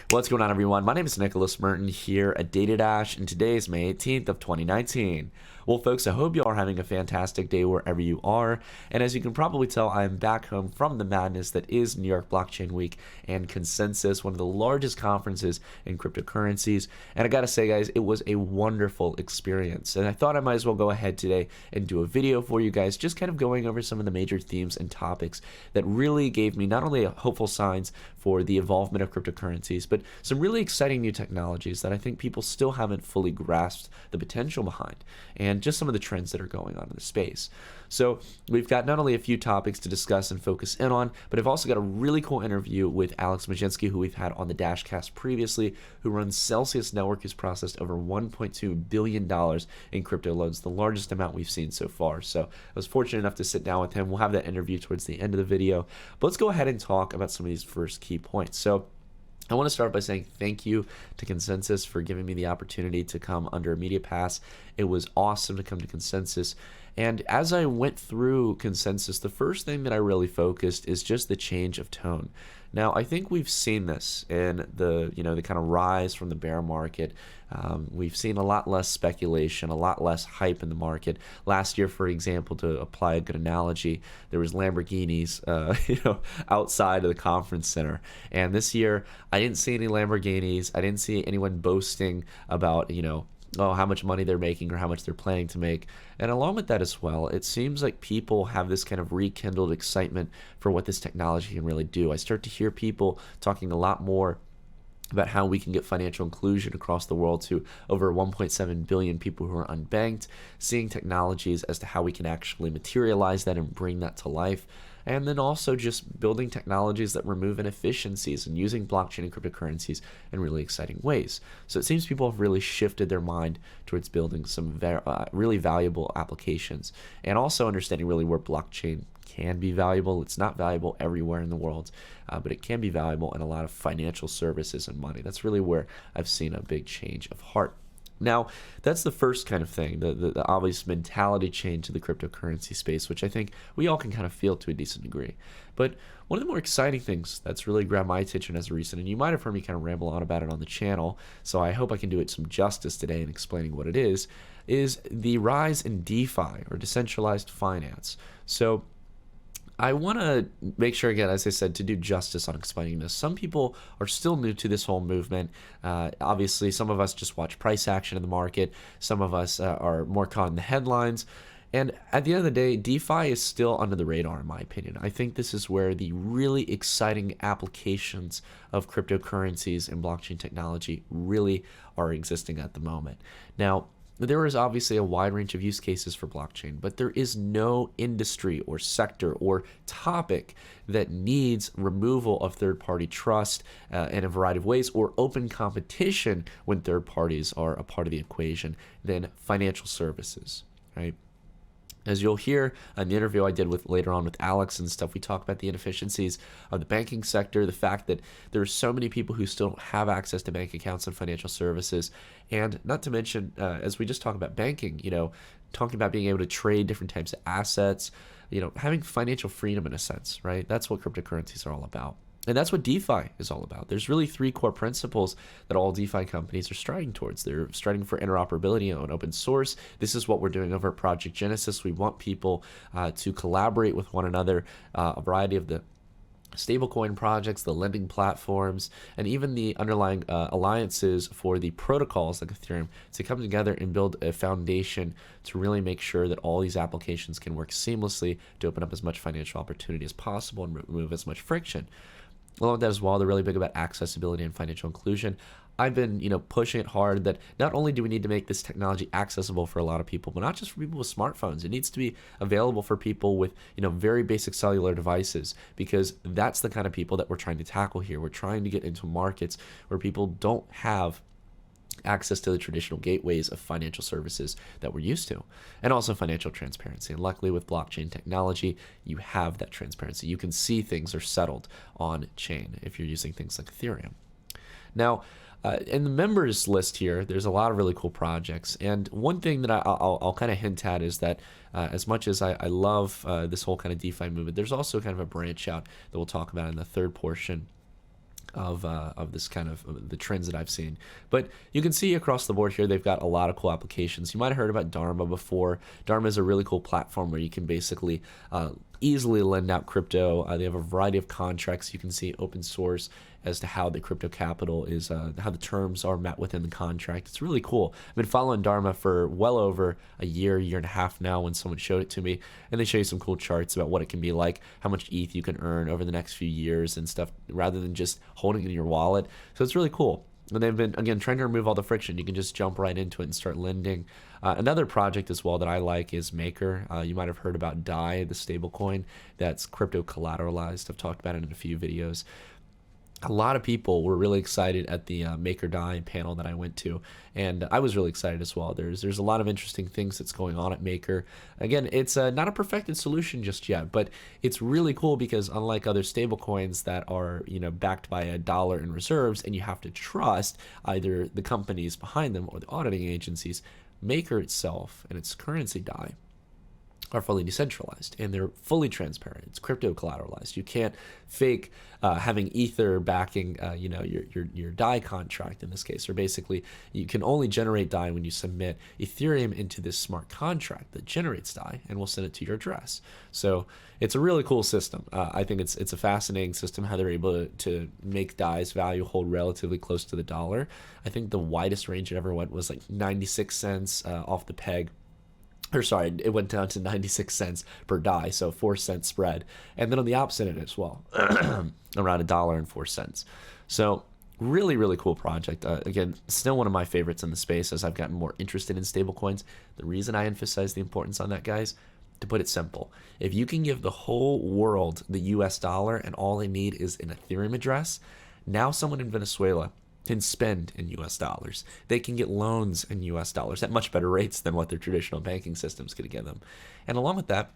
What's going on, everyone? My name is Nicholas Merton here at DataDash, and today is May 18th of 2019. Well, folks, I hope you are having a fantastic day wherever you are. And as you can probably tell, I'm back home from the madness that is New York Blockchain Week and Consensus, one of the largest conferences in cryptocurrencies. And I gotta say, guys, it was a wonderful experience. And I thought I might as well go ahead today and do a video for you guys, just kind of going over some of the major themes and topics that really gave me not only hopeful signs for the involvement of cryptocurrencies, but some really exciting new technologies that I think people still haven't fully grasped the potential behind, and just some of the trends that are going on in the space. So we've got not only a few topics to discuss and focus in on, but I've also got a really cool interview with Alex Majinsky, who we've had on the Dashcast previously, who runs Celsius Network, who's processed over $1.2 billion in crypto loans, the largest amount we've seen so far. So I was fortunate enough to sit down with him. We'll have that interview towards the end of the video, but let's go ahead and talk about some of these first key points. So I want to start by saying thank you to Consensus for giving me the opportunity to come under a media pass. It was awesome to come to Consensus. And as I went through Consensus, the first thing that I really focused is just the change of tone. Now, I think we've seen this in the kind of rise from the bear market. We've seen a lot less speculation, a lot less hype in the market. Last year, for example, to apply a good analogy, there was Lamborghinis, outside of the conference center. And this year, I didn't see any Lamborghinis. I didn't see anyone boasting about, how much money they're making or how much they're planning to make. And along with that as well, it seems like people have this kind of rekindled excitement for what this technology can really do. I start to hear people talking a lot more about how we can get financial inclusion across the world to over 1.7 billion people who are unbanked, seeing technologies as to how we can actually materialize that and bring that to life. And then also just building technologies that remove inefficiencies and using blockchain and cryptocurrencies in really exciting ways. So it seems people have really shifted their mind towards building some really valuable applications, and also understanding really where blockchain can be valuable. It's not valuable everywhere in the world, but it can be valuable in a lot of financial services and money. That's really where I've seen a big change of heart. Now, that's the first kind of thing, the obvious mentality change to the cryptocurrency space, which I think we all can kind of feel to a decent degree. But one of the more exciting things that's really grabbed my attention as a recent, and you might have heard me kind of ramble on about it on the channel, so I hope I can do it some justice today in explaining what it is the rise in DeFi, or decentralized finance. So I want to make sure, again, as I said, to do justice on explaining this. Some people are still new to this whole movement. Obviously, some of us just watch price action in the market. Some of us are more caught in the headlines. And at the end of the day, DeFi is still under the radar, in my opinion. I think this is where the really exciting applications of cryptocurrencies and blockchain technology really are existing at the moment. Now, there is obviously a wide range of use cases for blockchain, but there is no industry or sector or topic that needs removal of third-party trust in a variety of ways, or open competition when third parties are a part of the equation, than financial services, right? As you'll hear in the interview I did later on with Alex and stuff, we talk about the inefficiencies of the banking sector, the fact that there are so many people who still don't have access to bank accounts and financial services, and not to mention, as we just talk about banking, talking about being able to trade different types of assets, having financial freedom in a sense, right? That's what cryptocurrencies are all about. And that's what DeFi is all about. There's really three core principles that all DeFi companies are striding towards. They're striding for interoperability on open source. This is what we're doing over at Project Genesis. We want people to collaborate with one another, a variety of the stablecoin projects, the lending platforms, and even the underlying alliances for the protocols like Ethereum to come together and build a foundation to really make sure that all these applications can work seamlessly to open up as much financial opportunity as possible and remove as much friction. Along with that as well, they're really big about accessibility and financial inclusion. I've been, pushing it hard that not only do we need to make this technology accessible for a lot of people, but not just for people with smartphones. It needs to be available for people with, very basic cellular devices, because that's the kind of people that we're trying to tackle here. We're trying to get into markets where people don't have access to the traditional gateways of financial services that we're used to, and also financial transparency. And luckily with blockchain technology, you have that transparency. You can see things are settled on chain if you're using things like Ethereum. Now, in the members list here, there's a lot of really cool projects. And one thing that I'll kind of hint at is that as much as I love this whole kind of DeFi movement, there's also kind of a branch out that we'll talk about in the third portion of this kind of the trends that I've seen. But you can see across the board here, they've got a lot of cool applications. You might have heard about Dharma before. Dharma is a really cool platform where you can basically easily lend out crypto. They have a variety of contracts. You can see open source as to how the crypto capital is, how the terms are met within the contract. It's really cool. I've been following Dharma for well over a year and a half now when someone showed it to me, and they show you some cool charts about what it can be like, how much ETH you can earn over the next few years and stuff, rather than just holding it in your wallet. So it's really cool. And they've been, again, trying to remove all the friction. You can just jump right into it and start lending. Another project as well that I like is Maker. You might have heard about DAI, the stablecoin that's crypto collateralized. I've talked about it in a few videos. A lot of people were really excited at the Maker DAI panel that I went to, and I was really excited as well. There's a lot of interesting things that's going on at Maker. Again, it's not a perfected solution just yet, but it's really cool because unlike other stablecoins that are backed by a dollar in reserves, and you have to trust either the companies behind them or the auditing agencies, Maker itself and its currency DAI are fully decentralized and they're fully transparent. It's crypto collateralized. You can't fake having Ether backing your DAI contract in this case, or basically you can only generate DAI when you submit Ethereum into this smart contract that generates DAI and will send it to your address. So it's a really cool system. I think it's a fascinating system how they're able to make DAI's value hold relatively close to the dollar. I think the widest range it ever went was like 96 cents off the peg. Or sorry, it went down to 96 cents per DAI, so 4-cent spread. And then on the opposite end as well, around $1.04. So really, really cool project. Again, still one of my favorites in the space as I've gotten more interested in stablecoins. The reason I emphasize the importance on that, guys, to put it simple, if you can give the whole world the US dollar and all they need is an Ethereum address, now someone in Venezuela can spend in US dollars. They can get loans in US dollars at much better rates than what their traditional banking systems could give them. And along with that,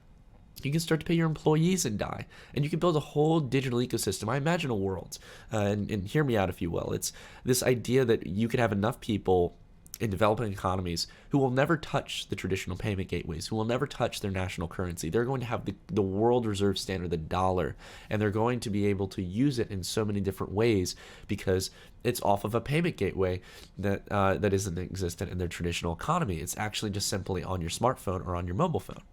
you can start to pay your employees in DAI, and you can build a whole digital ecosystem. I imagine a world, and hear me out if you will. It's this idea that you could have enough people in developing economies who will never touch the traditional payment gateways, who will never touch their national currency. They're going to have the world reserve standard, the dollar, and they're going to be able to use it in so many different ways because it's off of a payment gateway that isn't existent in their traditional economy. It's actually just simply on your smartphone or on your mobile phone.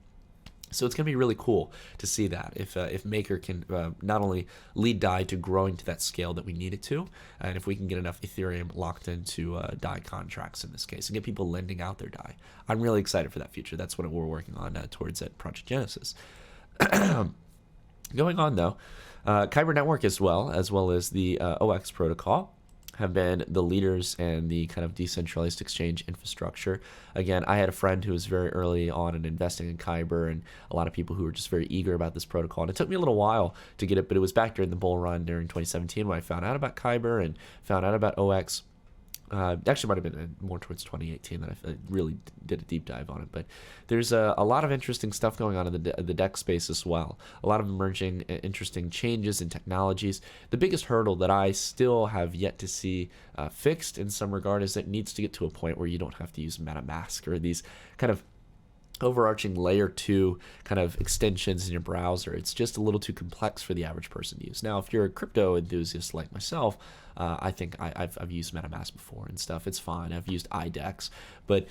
So it's going to be really cool to see that if Maker can not only lead DAI to growing to that scale that we need it to, and if we can get enough Ethereum locked into DAI contracts in this case and get people lending out their DAI. I'm really excited for that future. That's what we're working on towards at Project Genesis. Going on though, Kyber Network as well as the OX protocol have been the leaders in the kind of decentralized exchange infrastructure. Again, I had a friend who was very early on in investing in Kyber, and a lot of people who were just very eager about this protocol. And it took me a little while to get it, but it was back during the bull run during 2017 when I found out about Kyber and found out about OX. Actually, might have been more towards 2018 that I really did a deep dive on it. But there's a lot of interesting stuff going on in the DEX space as well. A lot of emerging interesting changes in technologies. The biggest hurdle that I still have yet to see fixed in some regard is that it needs to get to a point where you don't have to use MetaMask or these kind of overarching layer 2 kind of extensions in your browser. It's just a little too complex for the average person to use. Now, if you're a crypto enthusiast like myself, I think I've used MetaMask before and stuff. It's fine. I've used IDEX, but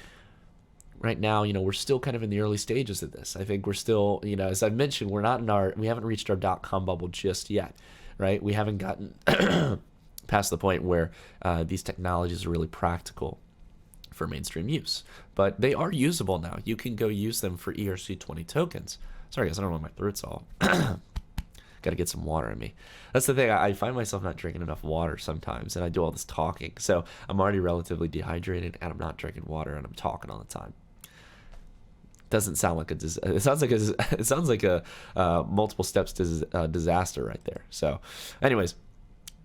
right now, we're still kind of in the early stages of this. I think we're still, as I mentioned, we haven't reached our .com bubble just yet, right? We haven't gotten past the point where these technologies are really practical for mainstream use, but they are usable now. You can go use them for ERC20 tokens. Sorry guys, I don't know, my throat's all got to get some water in me. That's the thing, I find myself not drinking enough water sometimes, and I do all this talking, so I'm already relatively dehydrated and I'm not drinking water and I'm talking all the time. Doesn't sound like it sounds like a multiple steps to disaster right there. So anyways,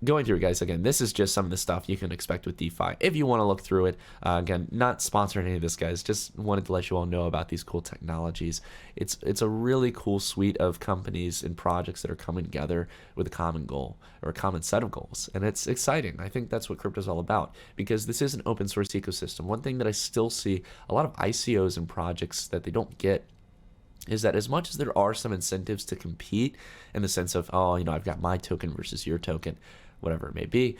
going through it, guys, again, this is just some of the stuff you can expect with DeFi. If you want to look through it, again, not sponsoring any of this, guys, just wanted to let you all know about these cool technologies. It's a really cool suite of companies and projects that are coming together with a common goal or a common set of goals, and it's exciting. I think that's what crypto is all about because this is an open source ecosystem. One thing that I still see a lot of ICOs and projects that they don't get is that as much as there are some incentives to compete in the sense of, I've got my token versus your token, whatever it may be.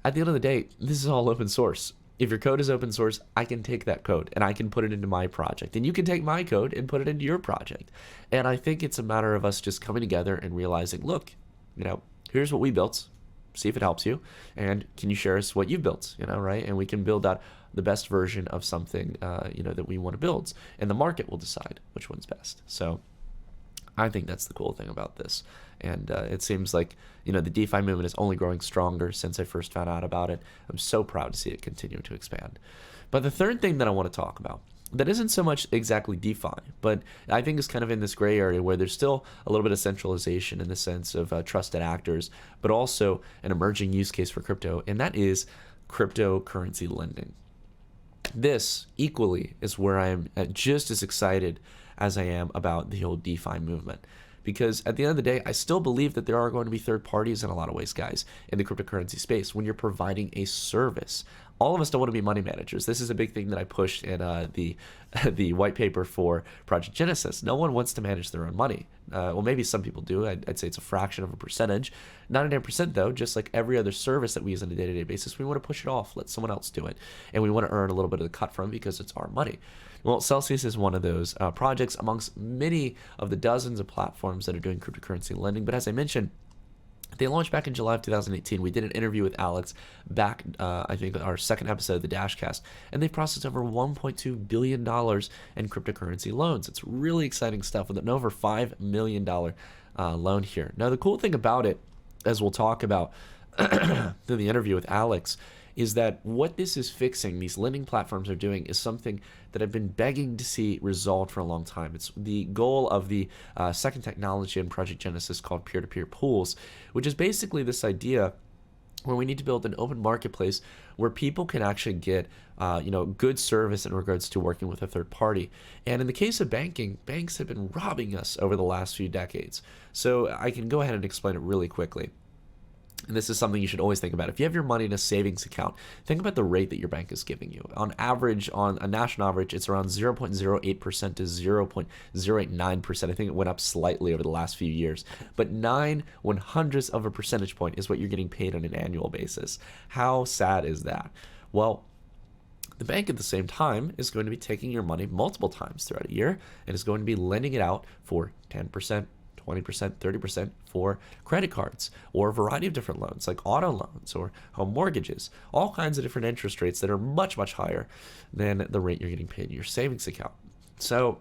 At the end of the day, this is all open source. If your code is open source, I can take that code and I can put it into my project, and you can take my code and put it into your project. And I think it's a matter of us just coming together and realizing, look, here's what we built. See if it helps you, and can you share us what you've built, right? And we can build out the best version of something, that we want to build, and the market will decide which one's best. So I think that's the cool thing about this. And it seems like, the DeFi movement is only growing stronger since I first found out about it. I'm so proud to see it continue to expand. But the third thing that I want to talk about, that isn't so much exactly DeFi, but I think is kind of in this gray area where there's still a little bit of centralization in the sense of trusted actors, but also an emerging use case for crypto, and that is cryptocurrency lending. This equally is where I am just as excited as I am about the whole DeFi movement. Because at the end of the day, I still believe that there are going to be third parties in a lot of ways, guys, in the cryptocurrency space when you're providing a service. All of us don't want to be money managers. This is a big thing that I pushed in the white paper for Project Genesis. No one wants to manage their own money. Well, maybe some people do. I'd say it's a fraction of a percentage. 99% though, just like every other service that we use on a day-to-day basis, we want to push it off, let someone else do it. And we want to earn a little bit of the cut from it because it's our money. Well, Celsius is one of those projects amongst many of the dozens of platforms that are doing cryptocurrency lending. But as I mentioned, they launched back in July of 2018. We did an interview with Alex back, I think, our second episode of the Dashcast, and they processed over $1.2 billion in cryptocurrency loans. It's really exciting stuff with an over $5 million loan here. Now, the cool thing about it, as we'll talk about through the interview with Alex, is that what this is fixing, these lending platforms are doing, is something that I've been begging to see resolved for a long time. It's the goal of the second technology in Project Genesis called peer-to-peer pools, which is basically this idea where we need to build an open marketplace where people can actually get good service in regards to working with a third party. And in the case of banking, banks have been robbing us over the last few decades. So I can go ahead and explain it really quickly. And this is something you should always think about. If you have your money in a savings account, think about the rate that your bank is giving you. On average, on a national average, it's around 0.08% to 0.089%. I think it went up slightly over the last few years. But 9/100ths of a percentage point is what you're getting paid on an annual basis. How sad is that? Well, the bank at the same time is going to be taking your money multiple times throughout a year and is going to be lending it out for 10%. 20%, 30% for credit cards or a variety of different loans like auto loans or home mortgages, all kinds of different interest rates that are much, much higher than the rate you're getting paid in your savings account. So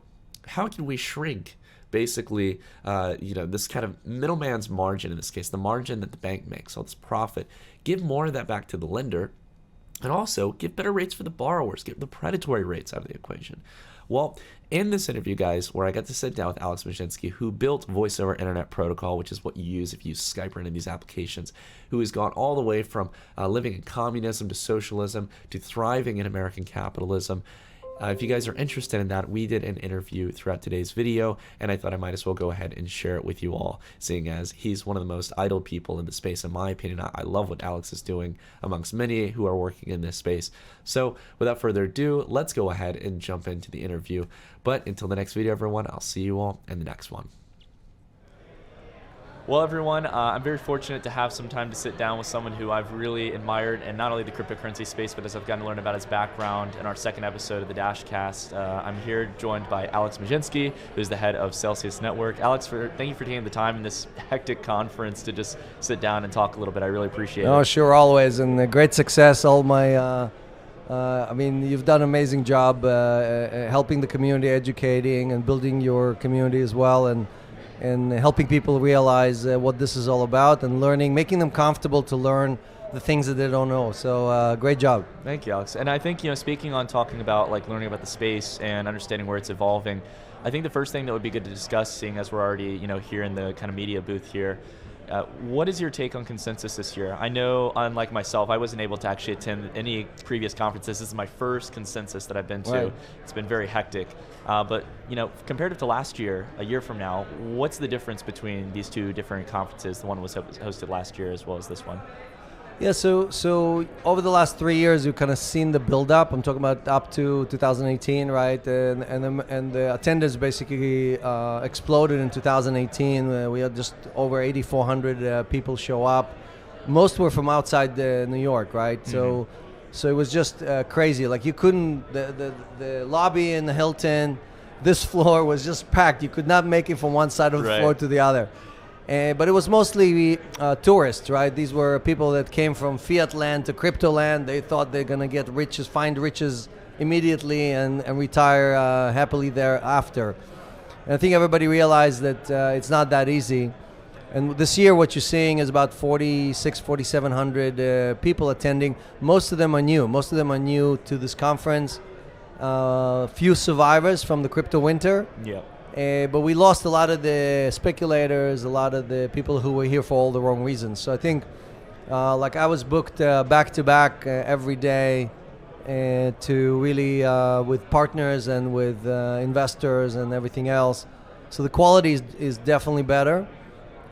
how can we shrink basically, this kind of middleman's margin, in this case, the margin that the bank makes, all this profit, give more of that back to the lender, and also give better rates for the borrowers, get the predatory rates out of the equation? Well, in this interview, guys, where I got to sit down with Alex Majinsky, who built Voice over Internet Protocol, which is what you use if you use Skype or any of these applications, who has gone all the way from living in communism to socialism to thriving in American capitalism. If you guys are interested in that, we did an interview throughout today's video, and I thought I might as well go ahead and share it with you all, seeing as he's one of the most idle people in the space, in my opinion. I love what Alex is doing amongst many who are working in this space. So without further ado, let's go ahead and jump into the interview. But until the next video, everyone, I'll see you all in the next one. Well, everyone, I'm very fortunate to have some time to sit down with someone who I've really admired in not only the cryptocurrency space, but as I've gotten to learn about his background in our second episode of the Dashcast. I'm here joined by Alex Majinsky, who's the head of Celsius Network. Alex, thank you for taking the time in this hectic conference to just sit down and talk a little bit. I really appreciate it. Oh, sure, always, and great success. All my, you've done an amazing job helping the community, educating and building your community as well, and helping people realize what this is all about and learning, making them comfortable to learn the things that they don't know. So great job. Thank you, Alex. And I think, speaking on talking about learning about the space and understanding where it's evolving, I think the first thing that would be good to discuss, seeing as we're already, here in the kind of media booth here, what is your take on consensus this year? I know, unlike myself, I wasn't able to actually attend any previous conferences. This is my first consensus that I've been to. Right. It's been very hectic. But, compared to last year, a year from now, what's the difference between these two different conferences? The one was hosted last year as well as this one. Yeah, so over the last 3 years, you've kind of seen the build-up. I'm talking about up to 2018, right? And the attendance basically exploded in 2018. We had just over 8,400 people show up. most were from outside New York, right? So it was just crazy. Like you couldn't, the lobby in the Hilton, this floor was just packed. You could not make it from one side of the floor to the other. But it was mostly tourists, right? These were people that came from fiat land to crypto land. They thought they're gonna get riches, find riches immediately and retire happily thereafter. And I think everybody realized that it's not that easy. And this year what you're seeing is about 4,700 people attending. Most of them are new. Most of them are new to this conference. Few survivors from the crypto winter. But we lost a lot of the speculators, a lot of the people who were here for all the wrong reasons. So I think like I was booked back to back every day to really with partners and with investors and everything else. So the quality is definitely better.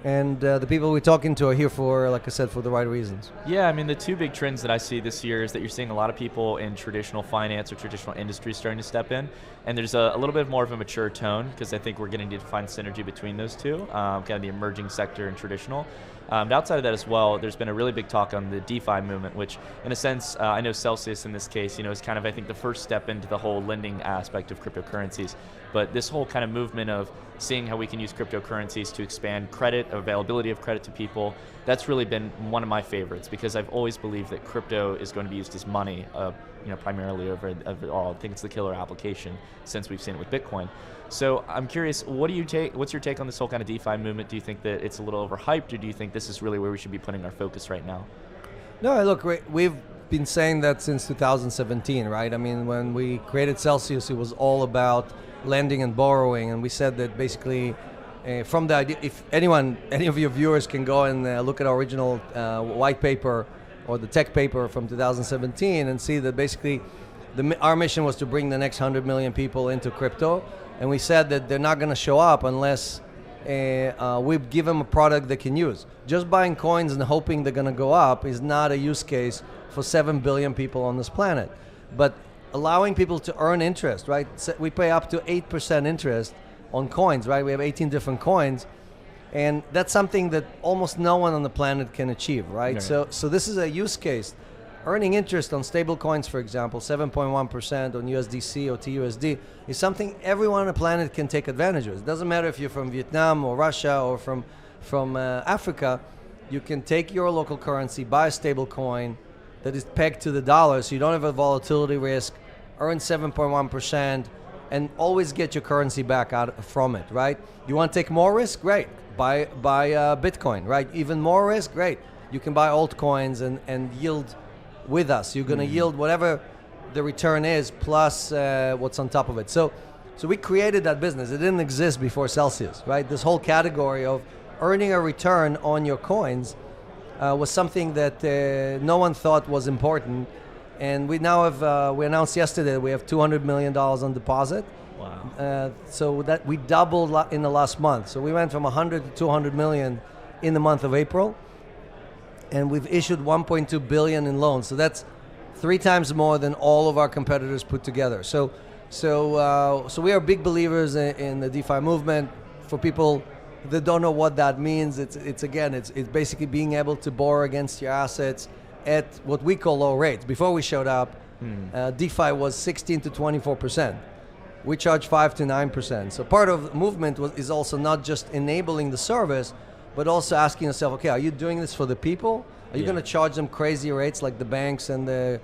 And the people we're talking to are here for, like I said, for the right reasons. Yeah, I mean, the two big trends that I see this year is that you're seeing a lot of people in traditional finance or traditional industries starting to step in, and there's a little bit more of a mature tone, because I think we're getting to find synergy between those two, kind of the emerging sector and traditional. But outside of that as well, there's been a really big talk on the DeFi movement, which in a sense, I know Celsius in this case, is kind of, I think, the first step into the whole lending aspect of cryptocurrencies. But this whole kind of movement of seeing how we can use cryptocurrencies to expand credit, availability of credit to people, that's really been one of my favorites, because I've always believed that crypto is going to be used as money, primarily over all. I think it's the killer application since we've seen it with Bitcoin. So I'm curious, what's your take on this whole kind of DeFi movement? Do you think that it's a little overhyped, or do you think this is really where we should be putting our focus right now? No, look, we've been saying that since 2017, right? I mean, when we created Celsius, it was all about lending and borrowing, and we said that basically from the idea, if any of your viewers can go and look at our original white paper or the tech paper from 2017 and see that basically our mission was to bring the next 100 million people into crypto, and we said that they're not going to show up unless we give them a product they can use. Just buying coins and hoping they're going to go up is not a use case for 7 billion people on this planet. But allowing people to earn interest, right? So we pay up to 8% interest on coins, right? We have 18 different coins, and that's something that almost no one on the planet can achieve, right? Okay. So this is a use case. Earning interest on stable coins, for example, 7.1% on USDC or TUSD, is something everyone on the planet can take advantage of. It doesn't matter if you're from Vietnam or Russia or from Africa. You can take your local currency, buy a stable coin that is pegged to the dollar, so you don't have a volatility risk, earn 7.1%, and always get your currency back out from it, right? You want to take more risk? Great. Buy Bitcoin, right? Even more risk? Great. You can buy altcoins and yield with us. You're going to yield whatever the return is plus what's on top of it. So we created that business. It didn't exist before Celsius, right? This whole category of earning a return on your coins was something that no one thought was important. And we now have, we announced yesterday that we have $200 million on deposit. Wow. So that we doubled in the last month. So we went from 100 to 200 million in the month of April. And we've issued 1.2 billion in loans. So that's 3 times more than all of our competitors put together. So we are big believers in the DeFi movement. For people that don't know what that means, it's basically being able to borrow against your assets at what we call low rates. Before we showed up, DeFi was 16 to 24%. We charge 5 to 9%. So part of the movement is also not just enabling the service, but also asking yourself, okay, are you doing this for the people? Are you going to charge them crazy rates like the banks and the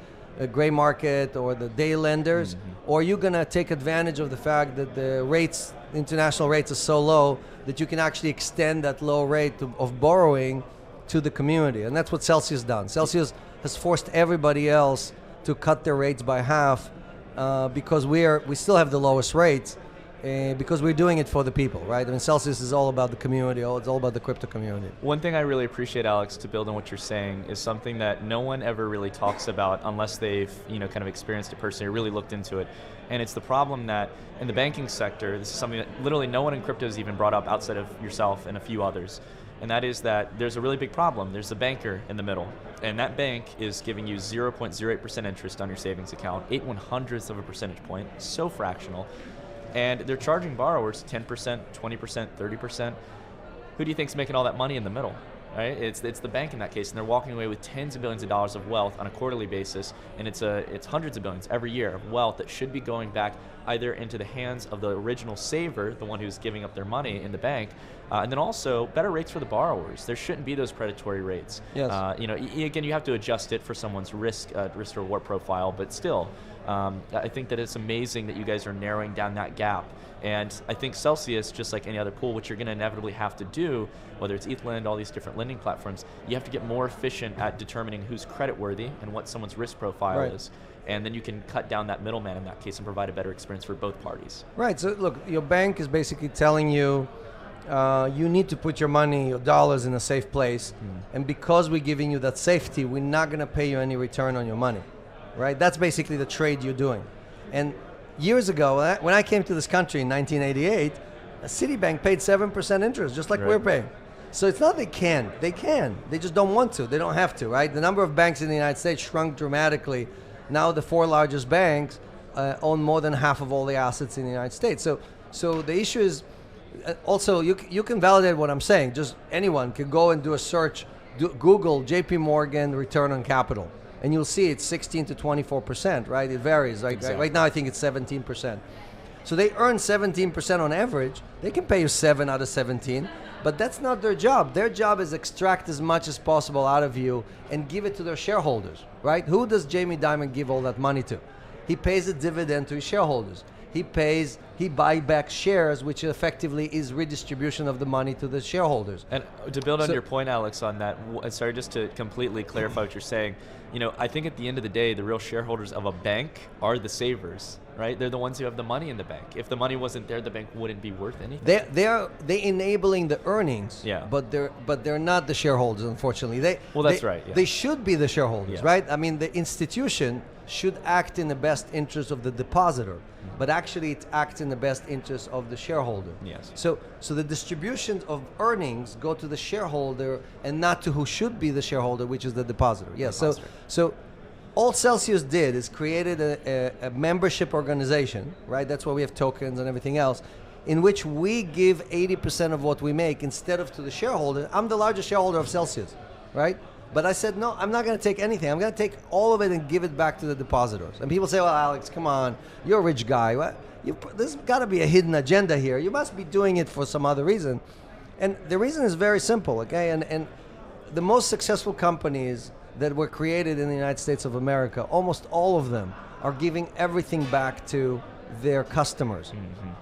gray market or the day lenders? Or are you going to take advantage of the fact that the rates, international rates, are so low that you can actually extend that low rate of borrowing to the community? And that's what Celsius done. Celsius has forced everybody else to cut their rates by half because we still have the lowest rates because we're doing it for the people, right? I mean, Celsius is all about the community. It's all about the crypto community. One thing I really appreciate, Alex, to build on what you're saying, is something that no one ever really talks about unless they've, kind of experienced it personally or really looked into it. And it's the problem that in the banking sector, this is something that literally no one in crypto has even brought up outside of yourself and a few others. And that is that there's a really big problem. There's a banker in the middle, and that bank is giving you 0.08% interest on your savings account, 0.08 of a percentage point, so fractional. And they're charging borrowers 10%, 20%, 30%. Who do you think's making all that money in the middle? right? It's the bank in that case, and they're walking away with tens of billions of dollars of wealth on a quarterly basis, and it's hundreds of billions every year of wealth that should be going back either into the hands of the original saver, the one who's giving up their money in the bank, and then also better rates for the borrowers. There shouldn't be those predatory rates. Yes. Again, you have to adjust it for someone's risk to reward profile, but still, I think that it's amazing that you guys are narrowing down that gap. And I think Celsius, just like any other pool, which you're going to inevitably have to do, whether it's ETHLend, all these different lending platforms, you have to get more efficient at determining who's creditworthy and what someone's risk profile is. And then you can cut down that middleman in that case and provide a better experience for both parties. Right. So look, your bank is basically telling you you need to put your money, your dollars in a safe place. And because we're giving you that safety, we're not going to pay you any return on your money. Right? That's basically the trade you're doing. And years ago, when I came to this country in 1988, Citibank paid 7% interest, just like we're paying. So it's not they can. They can. They just don't want to. They don't have to, right? The number of banks in the United States shrunk dramatically. Now the 4 largest banks own more than half of all the assets in the United States. So the issue is, also, you can validate what I'm saying. Just anyone can go and do a search, Google JP Morgan return on capital. And you'll see it's 16 to 24%, right? It varies. Exactly. Right now, I think it's 17%. So they earn 17% on average. They can pay you 7 out of 17, but that's not their job. Their job is extract as much as possible out of you and give it to their shareholders, right? Who does Jamie Dimon give all that money to? He pays a dividend to his shareholders. He buy back shares, which effectively is redistribution of the money to the shareholders. And to build on your point, Alex, on that, sorry, just to completely clarify what you're saying, I think at the end of the day, the real shareholders of a bank are the savers, right? They're the ones who have the money in the bank. If the money wasn't there, the bank wouldn't be worth anything. They're enabling the earnings, but they're not the shareholders, unfortunately. That's right. Yeah. They should be the shareholders, right? I mean, the institution should act in the best interest of the depositor, but actually it acts in the best interest of the shareholder. Yes. So the distribution of earnings go to the shareholder and not to who should be the shareholder, which is the depositor. Yes. So all Celsius did is created a membership organization, right? That's why we have tokens and everything else, in which we give 80% of what we make instead of to the shareholder. I'm the largest shareholder of Celsius, right? But I said, no, I'm not going to take anything. I'm going to take all of it and give it back to the depositors. And people say, well, Alex, come on, you're a rich guy. There's got to be a hidden agenda here. You must be doing it for some other reason. And the reason is very simple, okay? And the most successful companies that were created in the United States of America, almost all of them are giving everything back to their customers.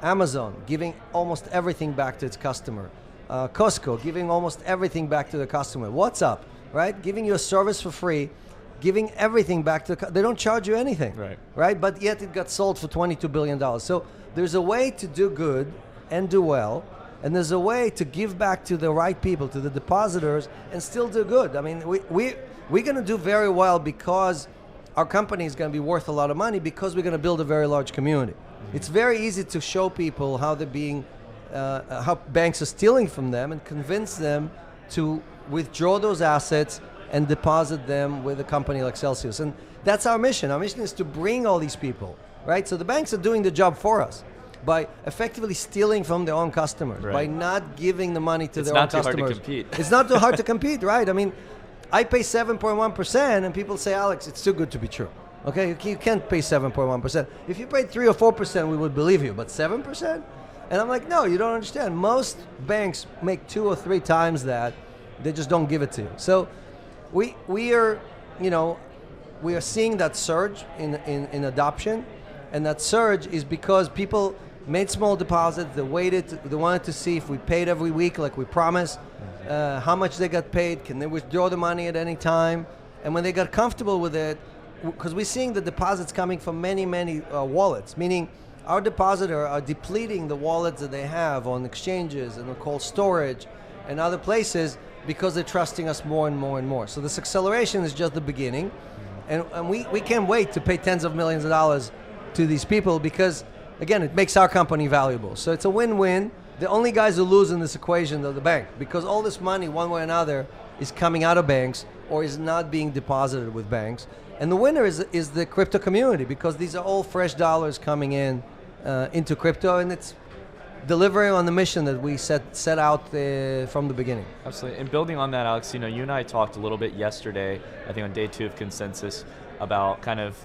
Amazon, giving almost everything back to its customer. Costco, giving almost everything back to the customer. WhatsApp, right? Giving you a service for free, giving everything back to they don't charge you anything, right? But yet it got sold for $22 billion. So there's a way to do good and do well, and there's a way to give back to the right people, to the depositors, and still do good. I mean, we're going to do very well because our company is going to be worth a lot of money because we're going to build a very large community. It's very easy to show people how they're being, how banks are stealing from them and convince them to withdraw those assets and deposit them with a company like Celsius. And that's our mission. Our mission is to bring all these people, right? So the banks are doing the job for us by effectively stealing from their own customers, by not giving the money to their own customers. It's not too hard to compete. It's not too hard to compete, right? I mean, I pay 7.1% and people say, Alex, it's too good to be true. Okay, you can't pay 7.1%. If you paid 3 or 4%, we would believe you, but 7%? And I'm like, no, you don't understand. Most banks make 2 or 3 times that. They just don't give it to you. So we are seeing that surge in adoption, and that surge is because people made small deposits. They wanted to see if we paid every week like we promised, how much they got paid, can they withdraw the money at any time, and when they got comfortable with it, because we're seeing the deposits coming from many wallets, meaning our depositor are depleting the wallets that they have on exchanges and on cold storage and other places, because they're trusting us more and more and more. So this acceleration is just the beginning. And we can't wait to pay tens of millions of dollars to these people because, again, it makes our company valuable. So it's a win-win. The only guys who lose in this equation are the bank, because all this money, one way or another, is coming out of banks or is not being deposited with banks. And the winner is the crypto community, because these are all fresh dollars coming in into crypto, and it's delivering on the mission that we set out from the beginning. Absolutely. And building on that, Alex, you and I talked a little bit yesterday, I think on day 2 of Consensus, about kind of,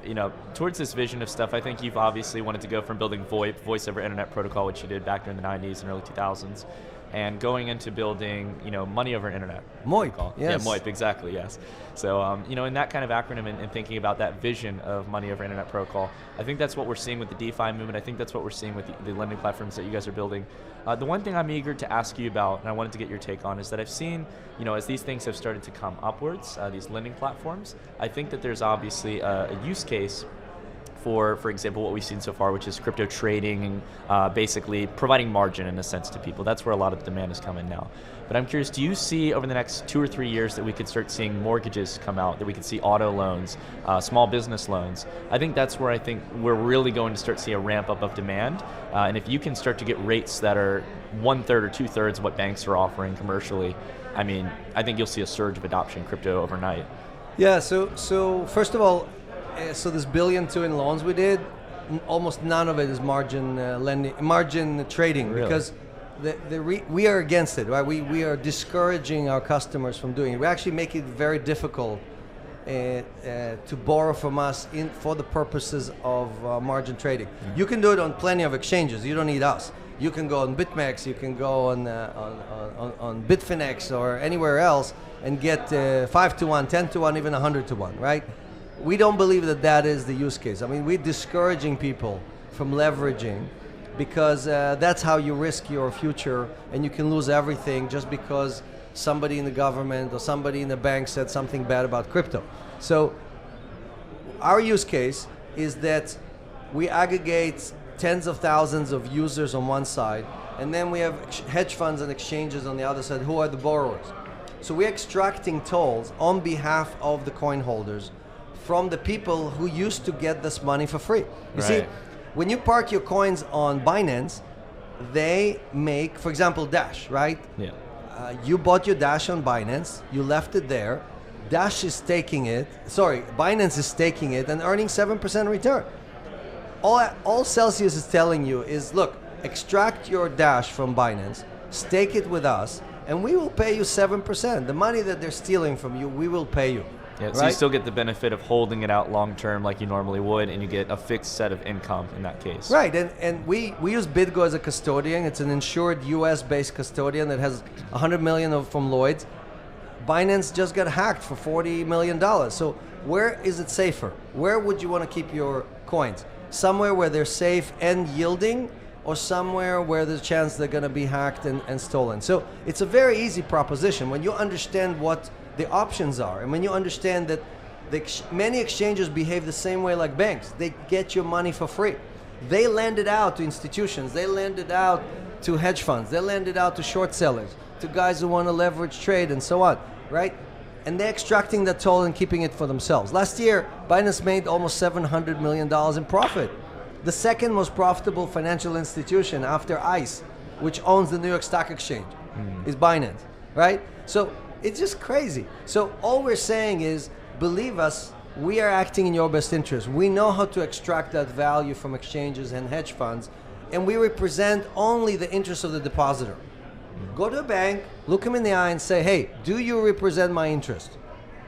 towards this vision of stuff. I think you've obviously wanted to go from building VoIP, voice over internet protocol, which you did back during the 90s and early 2000s, and going into building, money over internet. MOIP, Yeah, yes. MOIP, exactly, yes. So, in that kind of acronym and thinking about that vision of money over internet protocol, I think that's what we're seeing with the DeFi movement. I think that's what we're seeing with the lending platforms that you guys are building. The one thing I'm eager to ask you about, and I wanted to get your take on, is that I've seen, as these things have started to come upwards, these lending platforms, I think that there's obviously a use case for example, what we've seen so far, which is crypto trading and basically providing margin in a sense to people. That's where a lot of the demand is coming now. But I'm curious, do you see over the next 2 or 3 years that we could start seeing mortgages come out, that we could see auto loans, small business loans? I think that's where I think we're really going to start to see a ramp up of demand. And if you can start to get rates that are 1/3 or 2/3 of what banks are offering commercially, I think you'll see a surge of adoption in crypto overnight. Yeah, so first of all, so this $1.2 billion in loans we did, almost none of it is margin lending, margin trading, Really? because we are against it, right? We are discouraging our customers from doing it. We actually make it very difficult to borrow from us for the purposes of margin trading. You can do it on plenty of exchanges. You don't need us. You can go on BitMEX, you can go on Bitfinex or anywhere else and get 5-to-1, 10-to-1, even 100-to-1, right? We don't believe that is the use case. We're discouraging people from leveraging, because that's how you risk your future, and you can lose everything just because somebody in the government or somebody in the bank said something bad about crypto. So our use case is that we aggregate tens of thousands of users on one side, and then we have hedge funds and exchanges on the other side who are the borrowers. So we're extracting tolls on behalf of the coin holders from the people who used to get this money for free. You see, when you park your coins on Binance, they make, for example, Dash, right? Yeah. You bought your Dash on Binance, you left it there, Binance is staking it and earning 7% return. All Celsius is telling you is, look, extract your Dash from Binance, stake it with us, and we will pay you 7%. The money that they're stealing from you, we will pay you. Yeah, so you still get the benefit of holding it out long term like you normally would, and you get a fixed set of income in that case. Right, and we use BitGo as a custodian. It's an insured US-based custodian that has $100 million from Lloyd's. Binance just got hacked for $40 million. So where is it safer? Where would you want to keep your coins? Somewhere where they're safe and yielding, or somewhere where there's a chance they're going to be hacked and stolen? So it's a very easy proposition when you understand what the options are, and when you understand that many exchanges behave the same way like banks. They get your money for free. They lend it out to institutions. They lend it out to hedge funds. They lend it out to short sellers, to guys who want to leverage trade and so on, right? And they're extracting that toll and keeping it for themselves. Last year, Binance made almost $700 million in profit. The second most profitable financial institution after ICE, which owns the New York Stock Exchange, is Binance, right? So it's just crazy. So all we're saying is, believe us, we are acting in your best interest. We know how to extract that value from exchanges and hedge funds, and we represent only the interests of the depositor. Go to a bank, look him in the eye and say, hey, do you represent my interest?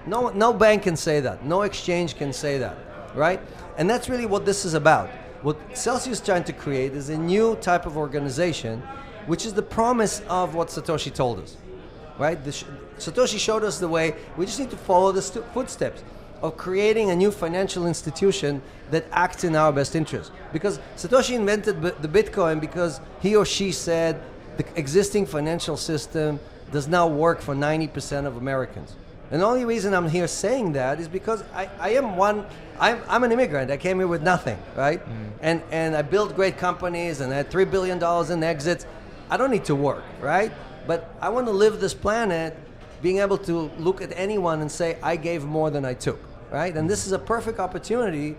No bank can say that. No exchange can say that, right? And that's really what this is about. What Celsius is trying to create is a new type of organization, which is the promise of what Satoshi told us, right? Satoshi showed us the way. We just need to follow the footsteps of creating a new financial institution that acts in our best interest. Because Satoshi invented the Bitcoin because he or she said the existing financial system does not work for 90% of Americans. And the only reason I'm here saying that is because I'm an immigrant. I came here with nothing, right? And I built great companies and I had $3 billion in exits. I don't need to work, right? But I want to live this planet being able to look at anyone and say, I gave more than I took, right? And this is a perfect opportunity.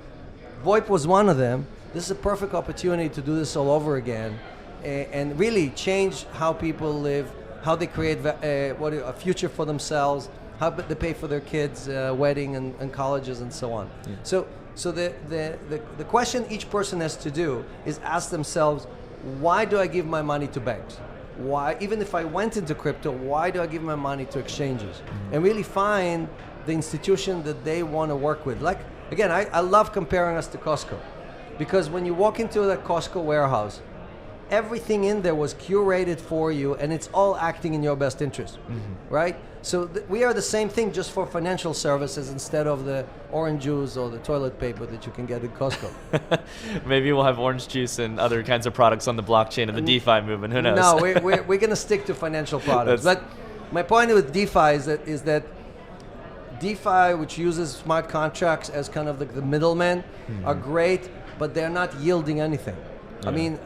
VoIP was one of them. This is a perfect opportunity to do this all over again and really change how people live, how they create a future for themselves, how they pay for their kids' wedding and colleges and so on. So the question each person has to do is ask themselves, why do I give my money to banks? Why, even if I went into crypto, why do I give my money to exchanges? And really find the institution that they want to work with. Like, again, I love comparing us to Costco, because when you walk into that Costco warehouse, everything in there was curated for you, and it's all acting in your best interest, right? So we are the same thing, just for financial services instead of the orange juice or the toilet paper that you can get at Costco. Maybe we'll have orange juice and other kinds of products on the blockchain of the DeFi movement. Who knows? No, we're going to stick to financial products. But my point with DeFi is that DeFi, which uses smart contracts as kind of the middleman, are great, but they're not yielding anything. I mean,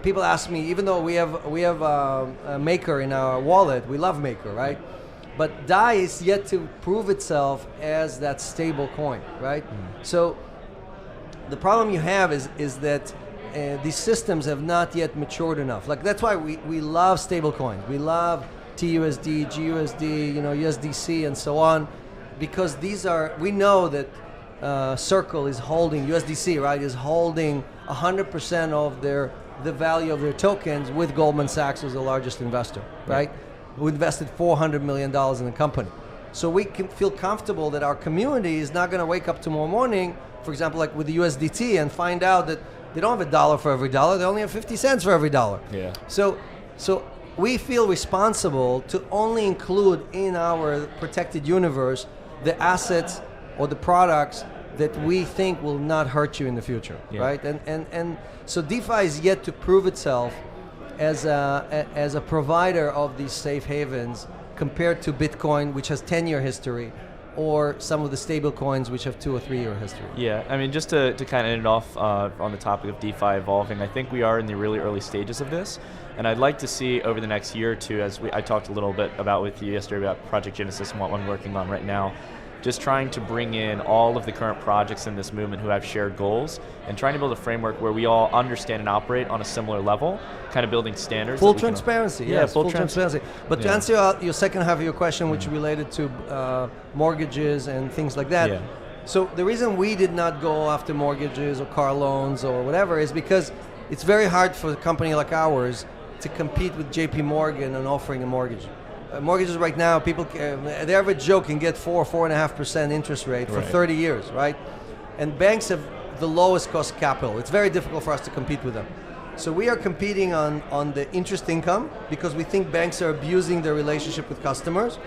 people ask me, even though we have a Maker in our wallet, we love Maker, right? But DAI is yet to prove itself as that stable coin, right? So the problem you have is that these systems have not yet matured enough. Like, that's why we love stable coins. We love TUSD, GUSD, USDC, and so on, because we know that Circle is holding, USDC, right, is holding 100% of the value of their tokens, with Goldman Sachs, who's the largest investor, right? Who invested $400 million in the company. So we can feel comfortable that our community is not going to wake up tomorrow morning, for example, like with the USDT, and find out that they don't have $1 for every dollar, they only have 50 cents for every dollar. Yeah. So we feel responsible to only include in our protected universe the assets or the products that we think will not hurt you in the future, right? And so DeFi is yet to prove itself as a provider of these safe havens compared to Bitcoin, which has 10-year history, or some of the stable coins which have 2 or 3 year history. Yeah, I mean, just to kind of end it off on the topic of DeFi evolving, I think we are in the really early stages of this, and I'd like to see over the next year or two, as I talked a little bit about with you yesterday about Project Genesis and what I'm working on right now, just trying to bring in all of the current projects in this movement who have shared goals, and trying to build a framework where we all understand and operate on a similar level, kind of building standards. Full transparency, yes, full transparency. But to Yeah. answer your second half of your question, which related to mortgages and things like that, so the reason we did not go after mortgages or car loans or whatever is because it's very hard for a company like ours to compete with JP Morgan on offering a mortgage. Mortgages right now, people, the average Joe can get 4.5% interest rate for 30 years, right? And banks have the lowest cost capital. It's very difficult for us to compete with them. So we are competing on the interest income, because we think banks are abusing their relationship with customers.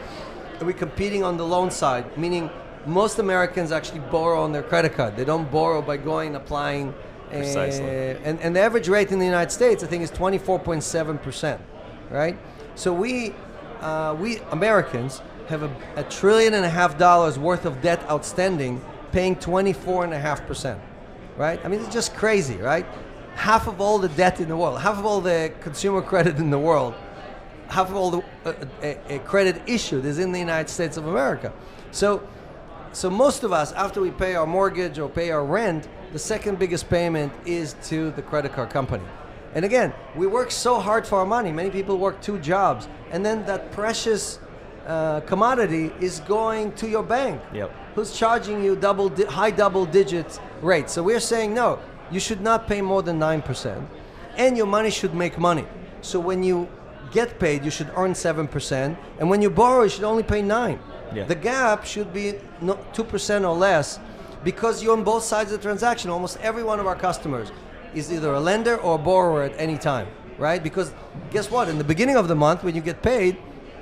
And we're competing on the loan side, meaning most Americans actually borrow on their credit card. They don't borrow by going and applying. Precisely. And the average rate in the United States, I think, is 24.7%, right? So we Americans have $1.5 trillion worth of debt outstanding, paying 24.5%, right? I mean, it's just crazy, right? Half of all the debt in the world, half of all the consumer credit in the world, half of all the credit issued is in the United States of America. So most of us, after we pay our mortgage or pay our rent, the second biggest payment is to the credit card company. And again, we work so hard for our money. Many people work 2 jobs, and then that precious commodity is going to your bank, who's charging you high double digit rates. So we're saying, no, you should not pay more than 9%, and your money should make money. So when you get paid, you should earn 7%, and when you borrow, you should only pay 9%. The gap should be 2% or less, because you're on both sides of the transaction. Almost every one of our customers is either a lender or a borrower at any time, right? Because guess what? In the beginning of the month, when you get paid,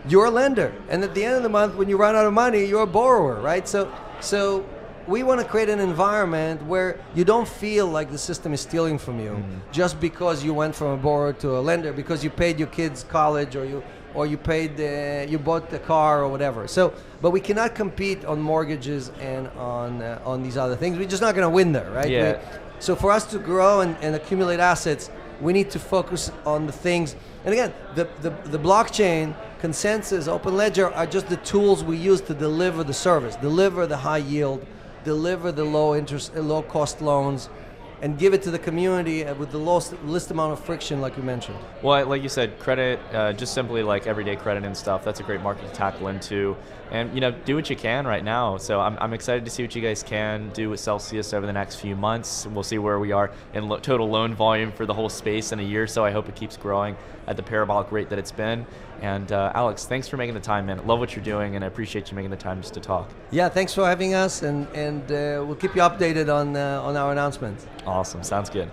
you're a lender. And at the end of the month, when you run out of money, you're a borrower, right? So we want to create an environment where you don't feel like the system is stealing from you just because you went from a borrower to a lender, because you paid your kids' college, or you bought the car or whatever. So, but we cannot compete on mortgages and on these other things. We're just not going to win there, right? So for us to grow and accumulate assets, we need to focus on the things. And again, the blockchain, consensus, open ledger are just the tools we use to deliver the service, deliver the high yield, deliver the low interest, low cost loans, and give it to the community with the least amount of friction, like you mentioned. Well, like you said, credit, just simply like everyday credit and stuff, that's a great market to tackle into. And, do what you can right now. So I'm excited to see what you guys can do with Celsius over the next few months. We'll see where we are in total loan volume for the whole space in a year. So I hope it keeps growing at the parabolic rate that it's been. And Alex, thanks for making the time, man. Love what you're doing, and I appreciate you making the time just to talk. Yeah, thanks for having us, and we'll keep you updated on our announcements. Awesome, sounds good.